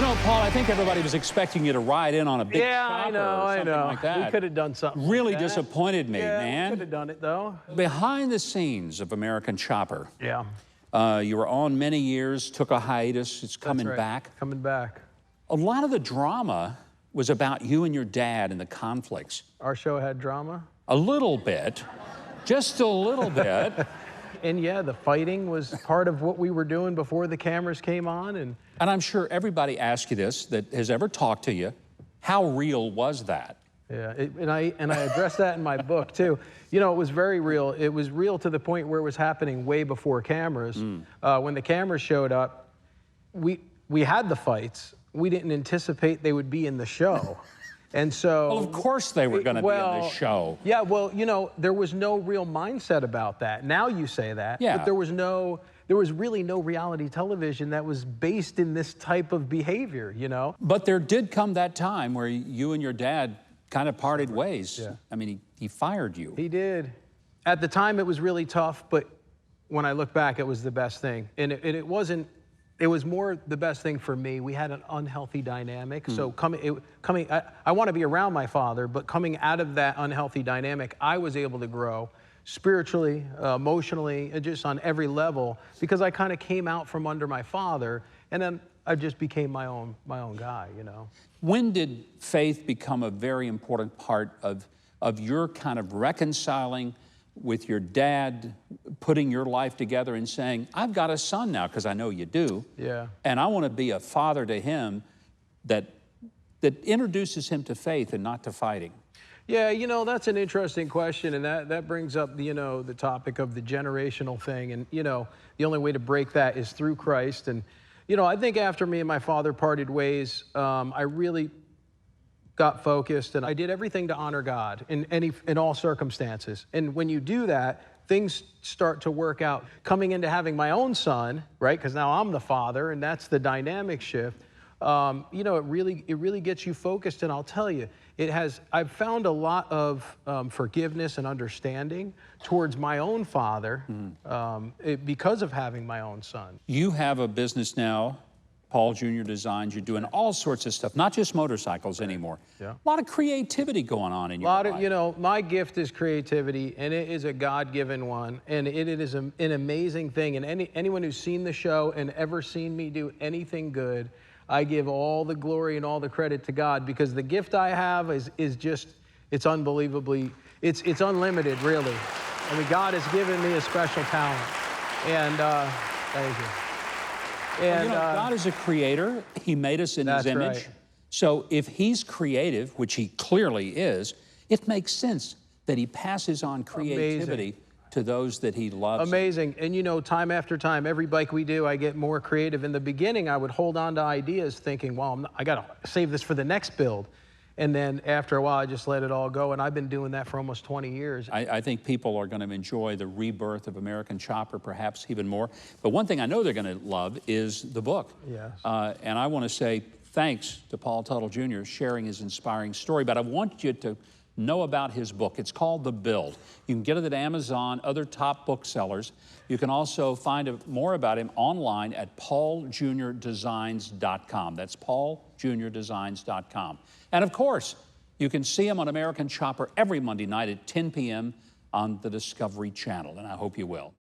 You know, Paul, I think everybody was expecting you to ride in on a big chopper or something like that. We could have done something Really like that. disappointed me, man. We could have done it, though. Behind the scenes of American Chopper, Yeah. you were on many years, took a hiatus, it's coming That's right. back. Coming back. A lot of the drama was about you and your dad and the conflicts. Our show had drama. A little bit, just a little bit. And yeah, the fighting was part of what we were doing before the cameras came on. And I'm sure everybody asked you this that has ever talked to you. How real was that? yeah, and I addressed that in my book too. You know, it was very real. It was real to the point where it was happening way before cameras. When the cameras showed up, we had the fights. We didn't anticipate they would be in the show. And so, Well, of course they were going to be in the show. Yeah, well, you know, there was no real mindset about that. Now you say that, Yeah. but there was really no reality television that was based in this type of behavior, you know? But there did come that time where you and your dad kind of parted ways. Yeah. I mean, he fired you. He did. At the time, it was really tough, but when I look back, it was the best thing. And it wasn't. It was more the best thing for me. We had an unhealthy dynamic. So I want to be around my father, but coming out of that unhealthy dynamic, I was able to grow spiritually, emotionally, and just on every level, because I kind of came out from under my father, and then I just became my own guy, you know. When did faith become a very important part of your kind of reconciling with your dad, putting your life together and saying, I've got a son now, because I know you do. Yeah. And I want to be a father to him that introduces him to faith and not to fighting? Yeah, you know, that's an interesting question, and that brings up, you know, the topic of the generational thing. And, you know, the only way to break that is through Christ. And, you know, I think after me and my father parted ways, I really got focused, and I did everything to honor God in all circumstances. And when you do that, things start to work out. Coming into having my own son, right? Because now I'm the father, and that's the dynamic shift. You know, it really gets you focused. And I'll tell you, I've found a lot of forgiveness and understanding towards my own father because of having my own son. You have a business now, Paul Jr. Designs. You're doing all sorts of stuff, not just motorcycles anymore. Yeah. A lot of creativity going on in your life. You know, my gift is creativity, and it is a God-given one, and it is an amazing thing. And anyone who's seen the show and ever seen me do anything good, I give all the glory and all the credit to God, because the gift I have is just, it's unbelievably, it's unlimited, really. I mean, God has given me a special talent, and thank you. And, you know, God is a creator. He made us in His image. Right. So if He's creative, which He clearly is, it makes sense that He passes on creativity to those that He loves. Amazing. And you know, time after time, every bike we do, I get more creative. In the beginning, I would hold on to ideas thinking, well, I got to save this for the next build. And then after a while, I just let it all go. And I've been doing that for almost 20 years. I think people are going to enjoy the rebirth of American Chopper, perhaps even more. But one thing I know they're going to love is the book. Yes. And I want to say thanks to Paul Teutul Jr. sharing his inspiring story. But I want you to know about his book. It's called The Build. You can get it at Amazon, other top booksellers. You can also find more about him online at pauljrdesigns.com. That's pauljrdesigns.com. And of course, you can see him on American Chopper every Monday night at 10 p.m. on the Discovery Channel, and I hope you will.